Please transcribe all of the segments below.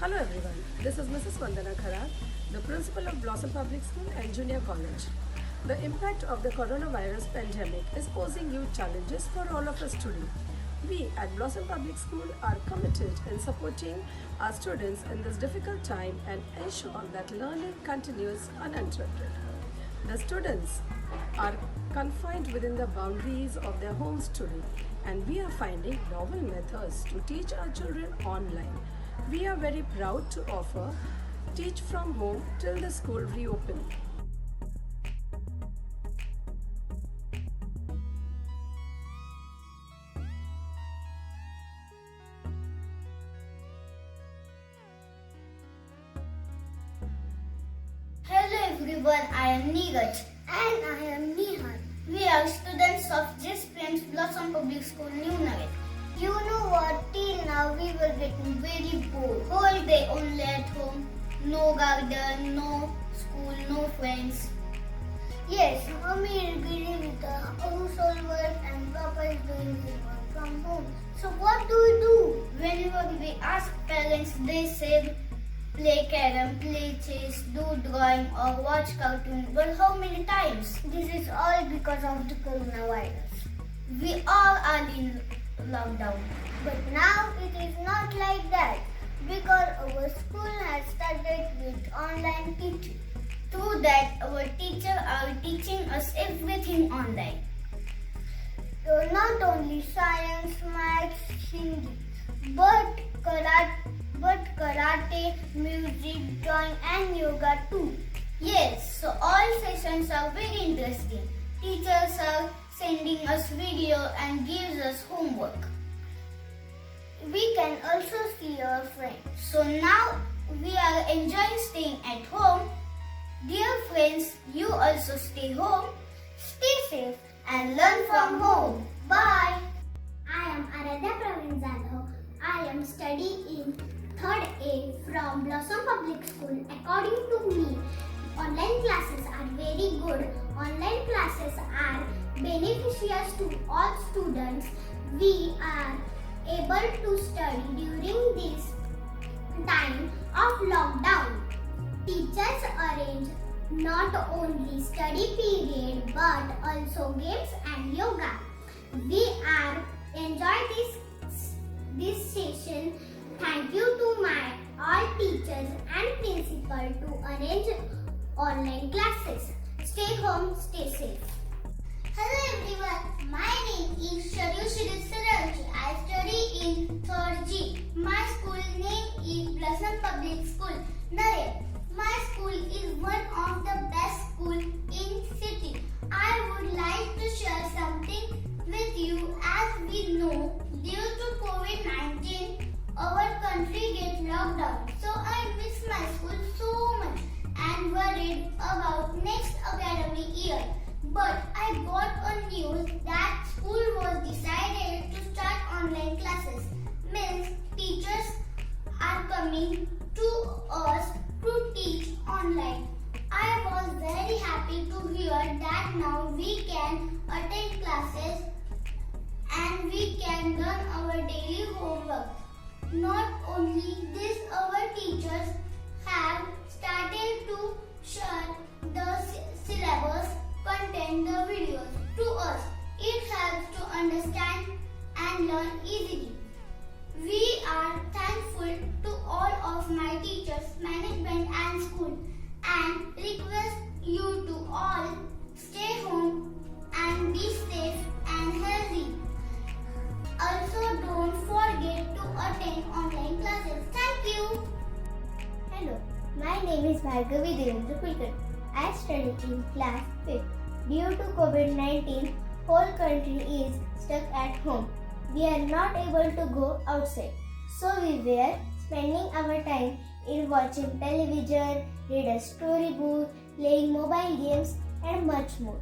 Hello everyone, this is Mrs. Vandana Khara, the principal of Blossom Public School and Junior College. The impact of the coronavirus pandemic is posing huge challenges for all of us today. We at Blossom Public School are committed in supporting our students in this difficult time and ensure that learning continues uninterrupted. The students are confined within the boundaries of their homes today, and we are finding novel methods to teach our children online. We are very proud to offer Teach from Home till the school reopen. Hello everyone, I am Neeraj. And I am Nihal. We are students of Just Friends Blossom Public School, New Nagar. You know what? Till now we were getting very bored. Whole day only at home, no garden, no school, no friends. Yes, Mommy is busy with the household work and Papa is doing his work from home. So what do we do? Whenever we ask parents, they say play carom, play chess, do drawing or watch cartoon. But how many times? This is all because of the coronavirus. We all are in lockdown. But now it is not like that because our school has started with online teaching. Through that, our teachers are teaching us everything online. So not only science, maths, Hindi, but karate, music, drawing and yoga too. Yes, so all sessions are very interesting. Teachers are sending us video and gives us homework. We can also see our friends. So now we are enjoying staying at home. Dear friends, you also stay home, stay safe and learn from home. Bye. I am Aradhya Praveen Jadhav. I am studying in 3rd A from Blossom Public School. According to me, online classes are very good. Online classes are beneficial to all students. We are able to study during this time of lockdown. Teachers arrange not only study period but also games and yoga. We are enjoy this session. Thank you to my all teachers and principal to arrange online classes. Stay home, stay safe. Hello everyone, my name is Sharyu Shridhar Saralji. I study in 3rd G. My school name is Blossom Public School, Nared. My school is one of the best school in city. I would like to share something with you. As we know, due to COVID-19, our country gets locked down. So I miss my school so much and worried about next academic year. But I got a news that school was decided to start online classes. Means teachers are coming to us to teach online. I was very happy to hear that now we can attend classes and we can learn our daily homework. Not only this, our teachers have started to share the syllabus content, the videos to us. It helps to understand and learn easily. We are thankful to all of my teachers, management and school and request you to all stay home and be safe and healthy. Also don't forget to attend online classes. Thank you. Hello, my name is Bhargavi Devendra Kulkarni. I study in class 5th. Due to COVID-19, whole country is stuck at home. We are not able to go outside. So we were spending our time in watching television, read a storybook, playing mobile games and much more.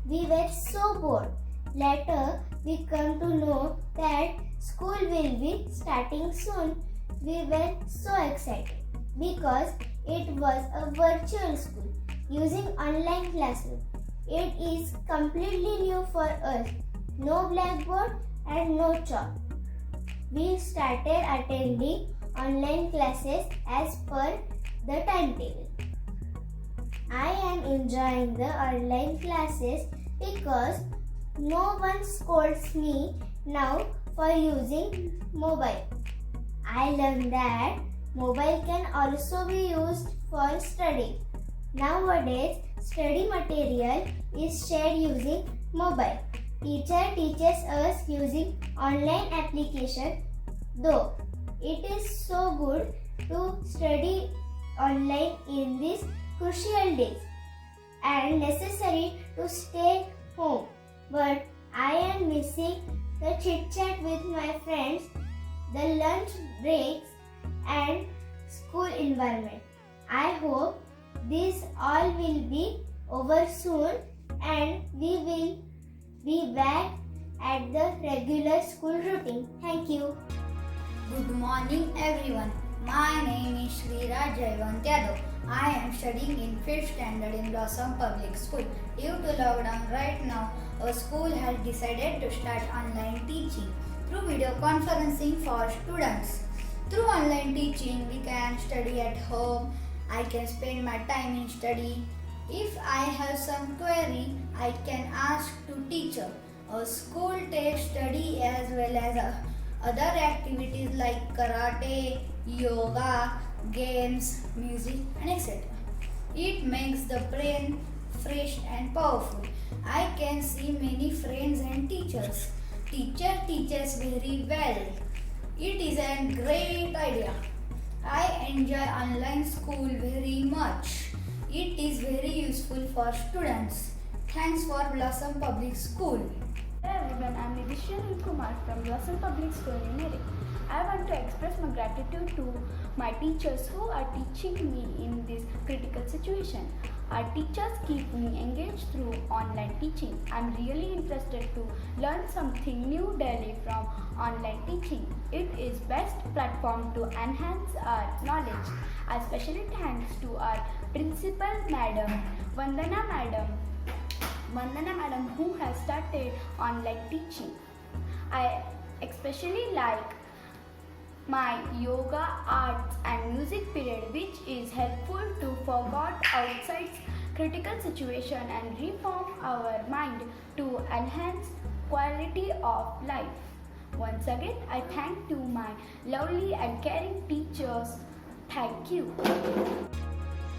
We were so bored. Later, we come to know that school will be starting soon. We were so excited because it was a virtual school using online classroom. It is completely new for us. No blackboard and no chalk. We started attending online classes as per the timetable. I am enjoying the online classes because no one scolds me now for using mobile. I learned that mobile can also be used for study. Nowadays, study material is shared using mobile. Teacher teaches us using online application, though it is so good to study online in these crucial days and necessary to stay home. But I am missing the chit chat with my friends, the lunch breaks, and school environment. I hope this all will be over soon and we will be back at the regular school routine. Thank you. Good morning everyone. My name is Sriraj Jayawant Yadav. I am studying in 5th standard in Blossom Public School. Due to lockdown right now, our school has decided to start online teaching through video conferencing for students. Through online teaching, we can study at home. I can spend my time in study. If I have some query, I can ask to teacher. Our school takes study as well as other activities like karate, yoga, games, music, and etc. It makes the brain fresh and powerful. I can see many friends and teachers. Teacher teaches very well. It is a great idea. I enjoy online school very much. It is very useful for students. Thanks for Blossom Public School. Hello everyone, I am Nidhishan Kumar from Blossom Public School in Meerut. I want to express my gratitude to my teachers who are teaching me in this critical situation. Our teachers keep me engaged through online teaching. I am really interested to learn something new daily from online teaching. It is best platform to enhance our knowledge. Especially thanks to our principal madam, Vandana madam who has started online teaching. I especially like my yoga, arts and music period, which is helpful to forget outside critical situation and reform our mind to enhance quality of life. Once again, I thank to my lovely and caring teachers. Thank you.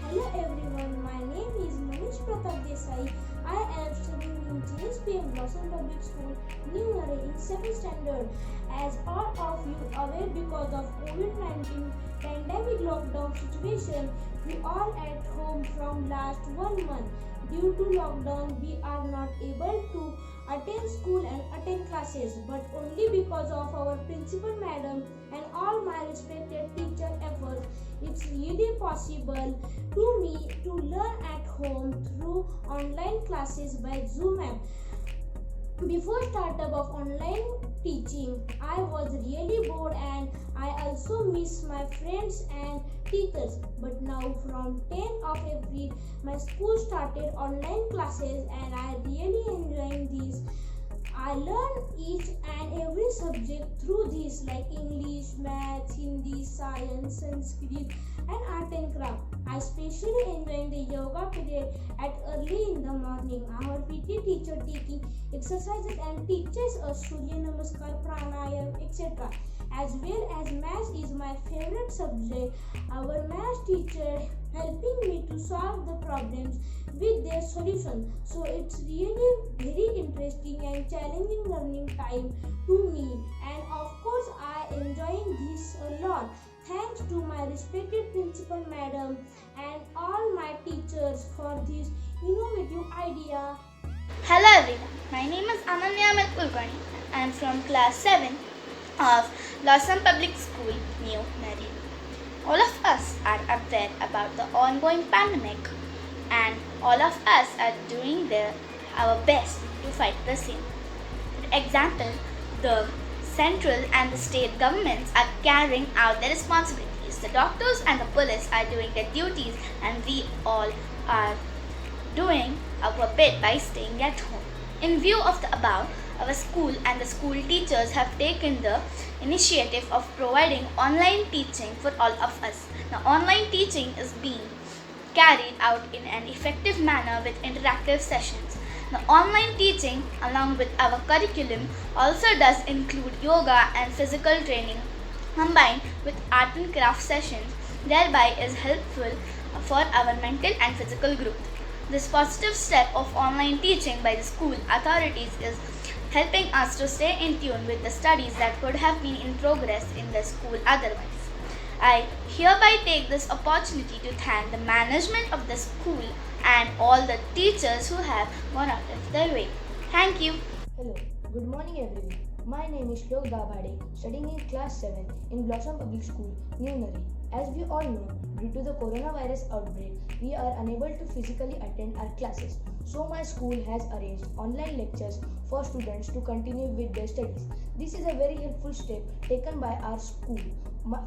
Hello everyone, my name is Manish Pratap Desai. I am studying in GSPM Blossom Public School, New Nare in 7th standard. As all of you aware, because of COVID-19 pandemic lockdown situation, we all at home from last 1 month. Due to lockdown, we are not able to attend school and attend classes, but only because of our principal madam and all my respected teacher efforts, it's really possible to me to learn at home through online classes by Zoom app. Before startup of online teaching, I was really bored and I also miss my friends and teachers. But now from 10th of April, my school started online classes and I really enjoying these. I learn each and every subject through this like English, Math, Hindi, Science, Sanskrit and Art and Craft. I especially enjoying the yoga period at early in the morning. Our PT teacher taking exercises and teaches us Surya Namaskar, Pranayam, etc. As well as Math is my favorite subject. Our Math teacher helping me to solve the problems with their solution. So it's really very interesting and challenging learning time to me, and of course I enjoying this a lot. Thanks to my respected principal madam and all my teachers for this innovative idea. Hello everyone, my name is Ananya Amit Kulkarni. I am from class 7 of Blossom Public School, New Nare. All of us are aware about the ongoing pandemic and all of us are doing our best to fight the same. For example, the central and the state governments are carrying out their responsibilities. The doctors and the police are doing their duties and we all are doing our bit by staying at home. In view of the above, our school and the school teachers have taken the initiative of providing online teaching for all of us. Now, online teaching is being carried out in an effective manner with interactive sessions. The online teaching, along with our curriculum, also does include yoga and physical training combined with art and craft sessions, thereby is helpful for our mental and physical growth. This positive step of online teaching by the school authorities is helping us to stay in tune with the studies that could have been in progress in the school otherwise. I hereby take this opportunity to thank the management of the school and all the teachers who have gone out of their way. Thank you. Hello, good morning everyone. My name is Shlok Dabhade, studying in class 7 in Blossom Public School, New Nari. As we all know, due to the coronavirus outbreak, we are unable to physically attend our classes. So my school has arranged online lectures for students to continue with their studies. This is a very helpful step taken by our school.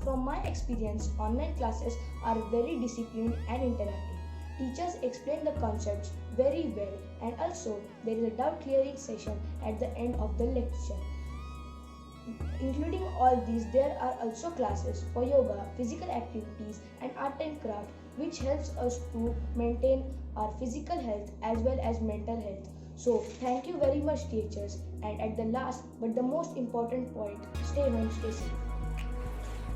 From my experience, online classes are very disciplined and interactive. Teachers explain the concepts very well, and also there is a doubt clearing session at the end of the lecture. Including all these, there are also classes for yoga, physical activities and art and craft, which helps us to maintain our physical health as well as mental health. So thank you very much teachers, and at the last but the most important point, stay home, stay safe.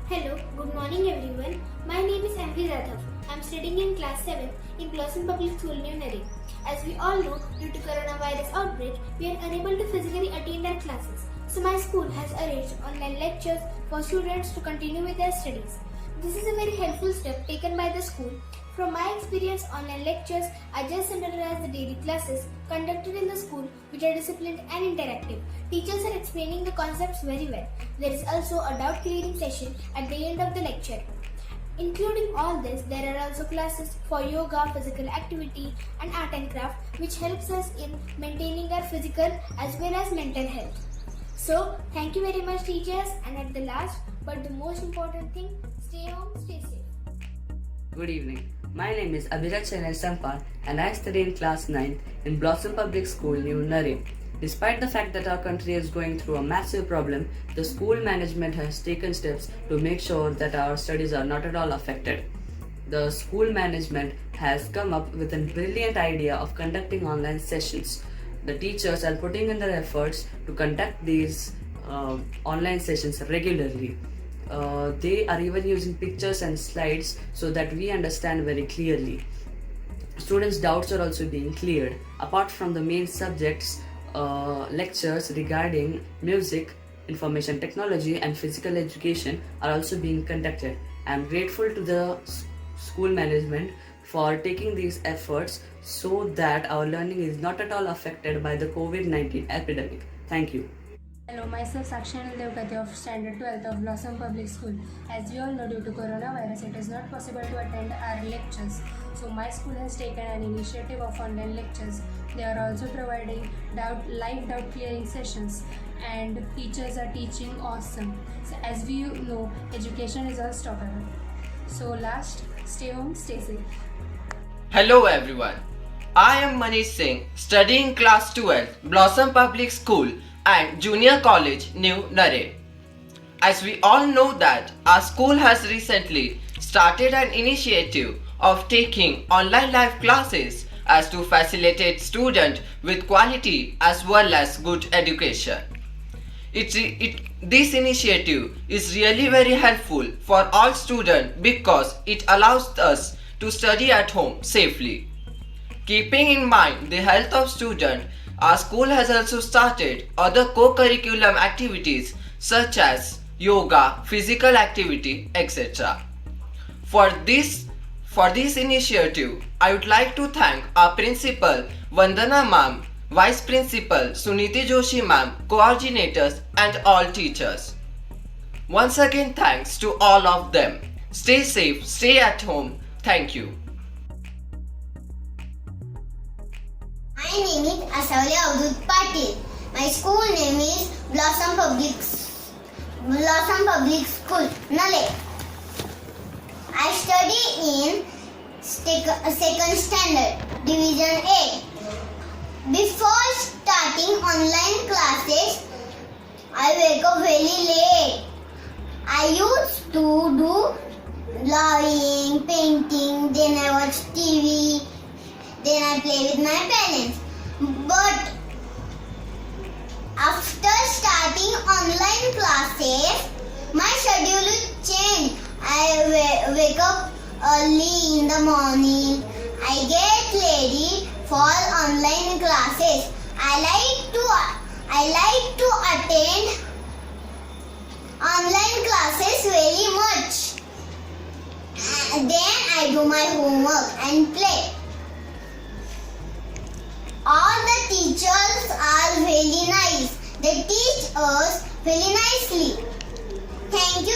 Hello, good morning everyone. My name is MV Radhav. I am studying in class 7 in Blossom Public School, New Nari. As we all know, due to coronavirus outbreak, we are unable to physically attend our classes. So my school has arranged online lectures for students to continue with their studies. This is a very helpful step taken by the school. From my experience, online lectures are just similar as the daily classes conducted in the school, which are disciplined and interactive. Teachers are explaining the concepts very well. There is also a doubt clearing session at the end of the lecture. Including all this, there are also classes for yoga, physical activity and art and craft, which helps us in maintaining our physical as well as mental health. So, thank you very much teachers, and at the last but the most important thing, stay home, stay safe. Good evening. My name is Abhijat Chenai Sampal and I study in class 9 in Blossom Public School, New Nari. Despite the fact that our country is going through a massive problem, the school management has taken steps to make sure that our studies are not at all affected. The school management has come up with a brilliant idea of conducting online sessions. The teachers are putting in their efforts to conduct these online sessions regularly. They are even using pictures and slides so that we understand very clearly. Students' doubts are also being cleared. Apart from the main subjects, lectures regarding music, information technology and physical education are also being conducted. I am grateful to the school management for taking these efforts so that our learning is not at all affected by the COVID-19 epidemic. Thank you. Hello, myself Sakshanal Devgate of Standard 12th of Blossom Public School. As we all know, due to coronavirus, it is not possible to attend our lectures. So my school has taken an initiative of online lectures. They are also providing live doubt clearing sessions, and teachers are teaching awesome. So as we know, education is unstoppable. So last, stay home, stay safe. Hello everyone. I am Manish Singh, studying class 12, Blossom Public School and Junior College, New Nari. As we all know that our school has recently started an initiative of taking online live classes as to facilitate students with quality as well as good education. This initiative is really very helpful for all students because it allows us to study at home safely. Keeping in mind the health of students, our school has also started other co-curriculum activities such as yoga, physical activity, etc. For this initiative, I would like to thank our principal Vandana ma'am, vice principal Suniti Joshi ma'am, coordinators and all teachers. Once again, thanks to all of them. Stay safe, stay at home. Thank you. My name is Asawali Avdut Patil. My school name is Blossom Public School, Nale. I study in second standard, Division A. Before starting online classes, I wake up very late. I used to do drawing, painting, then I watch TV, then I play with my parents. But after starting online classes, my schedule will change. I wake up early in the morning. I get ready for online classes. I like to attend online classes very much. And then I do my homework and play. All the teachers are very nice. They teach us very nicely. Thank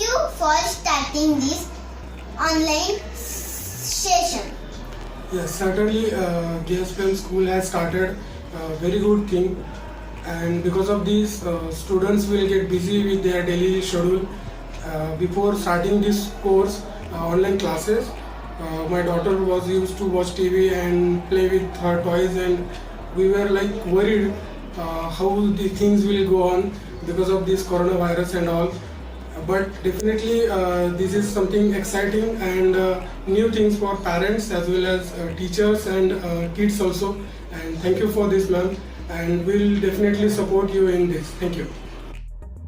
you for starting this online session. Yes, certainly GSPM school has started a very good thing, and because of this students will get busy with their daily schedule. Before starting this course, online classes, my daughter was used to watch TV and play with her toys, and we were like worried how the things will go on because of this coronavirus and all. But definitely this is something exciting and new things for parents as well as teachers and kids also. And thank you for this, ma'am, and we'll definitely support you in this. Thank you.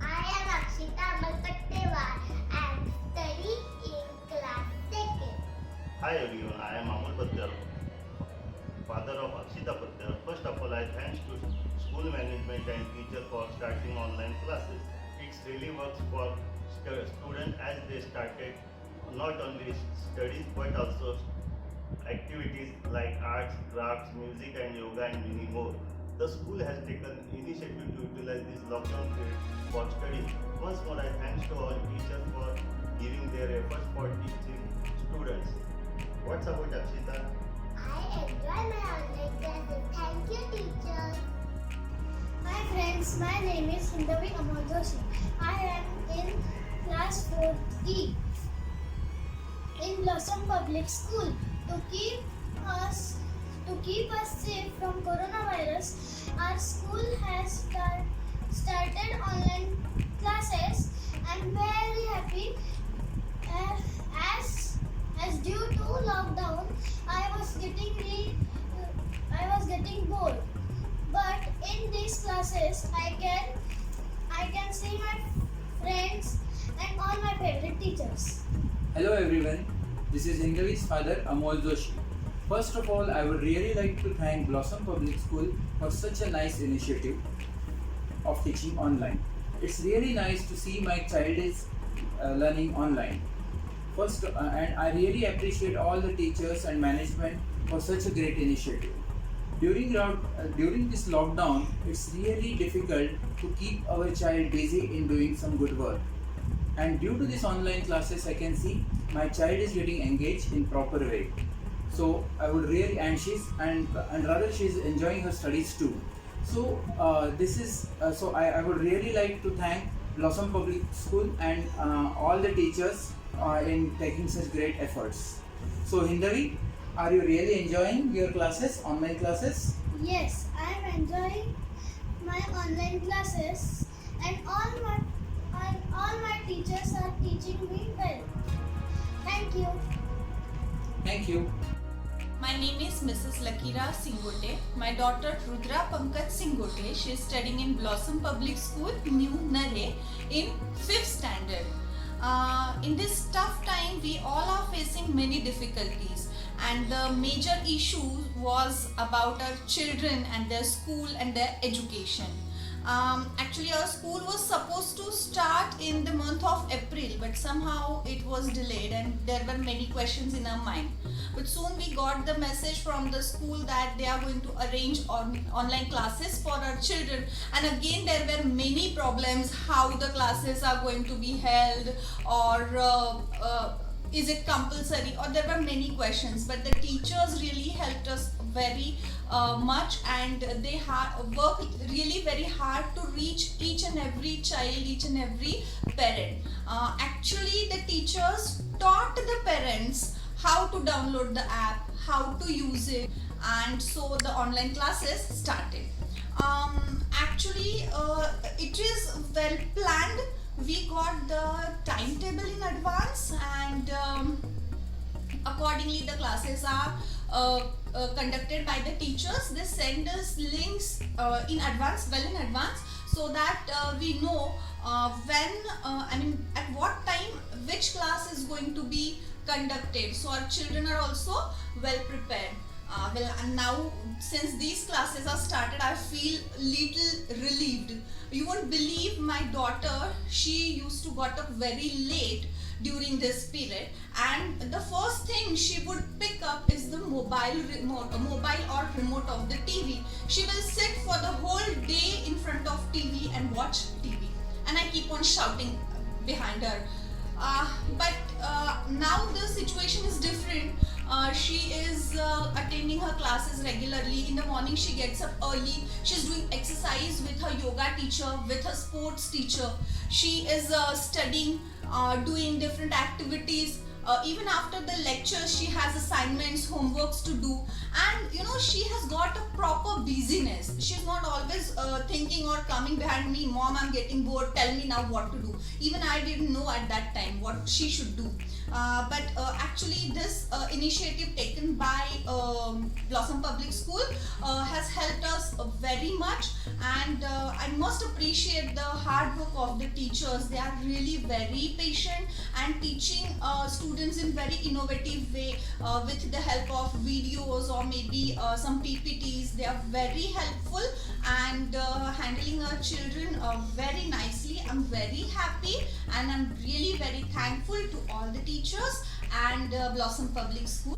I am Akshita Malkattewar and study in class 2nd. Hi everyone, I am Amol Patel, father of Akshita Patel. First of all, I thanks to school management and teachers for starting online classes. It really works for students as they started not only studies but also activities like arts, crafts, music and yoga and many more. The school has taken initiative to utilize this lockdown period for studies. Once more, I thanks to all teachers for giving their efforts for teaching students. What's about Akshita? I enjoy my online classes. Thank you, teacher. Hi friends, my name is Hindavi Amol Joshi. I am in class 4E in Blossom Public School. To keep us safe from coronavirus, our school has started online classes. I'm very happy as due to lockdown I was getting bored. But in these classes, I can see my friends and all my favorite teachers. Hello everyone, this is Hindavi's father Amol Joshi. First of all, I would really like to thank Blossom Public School for such a nice initiative of teaching online. It's really nice to see my child is learning online. And I really appreciate all the teachers and management for such a great initiative. During this lockdown, it's really difficult to keep our child busy in doing some good work. And due to this online classes, I can see my child is getting engaged in proper way. So I would really, and rather she's enjoying her studies too. So I would really like to thank Blossom Public School and all the teachers in taking such great efforts. So Hindavi, are you really enjoying your classes, online classes? Yes, I am enjoying my online classes and all my teachers are teaching me well. Thank you. Thank you. My name is Mrs. Lakira Singote. My daughter Rudra Pankaj Singote. She is studying in Blossom Public School, New Nare, in 5th standard. In this tough time, we all are facing many difficulties, and the major issue was about our children and their school and their education. Actually, our school was supposed to start in the month of April, but somehow it was delayed and there were many questions in our mind. But soon we got the message from the school that they are going to arrange online classes for our children, and again there were many problems, how the classes are going to be held, or is it compulsory, or there were many questions. But the teachers really helped us very much, and they worked really very hard to reach each and every child, each and every parent. Actually, the teachers taught the parents how to download the app, how to use it, and so the online classes started. Actually, it is well planned. We got the timetable in advance, and accordingly the classes are conducted by the teachers. They send us links in advance, well in advance, so that we know at what time which class is going to be conducted, so our children are also well prepared. And now since these classes are started, I feel little relieved. You won't believe my daughter, she used to got up very late during this period, and the first thing she would pick up is the mobile or remote of the TV. She will sit for the whole day in front of TV and watch TV, and I keep on shouting behind her. But now the situation is different. She is attending her classes regularly. In the morning she gets up early. She's doing exercise with her yoga teacher, with her sports teacher. She is studying, doing different activities. Even after the lectures, she has assignments, homeworks to do, and she has got a proper busyness. She's not always thinking or coming behind me, "Mom, I'm getting bored, tell me now what to do." Even I didn't know at that time what she should do. But actually this initiative taken by Blossom Public School has helped us very much, and I must appreciate the hard work of the teachers. They are really very patient and teaching students in very innovative way with the help of videos or maybe some PPTs. They are very helpful and handling our children very nicely. I'm very happy, and I'm really very thankful to all the teachers and Blossom Public School.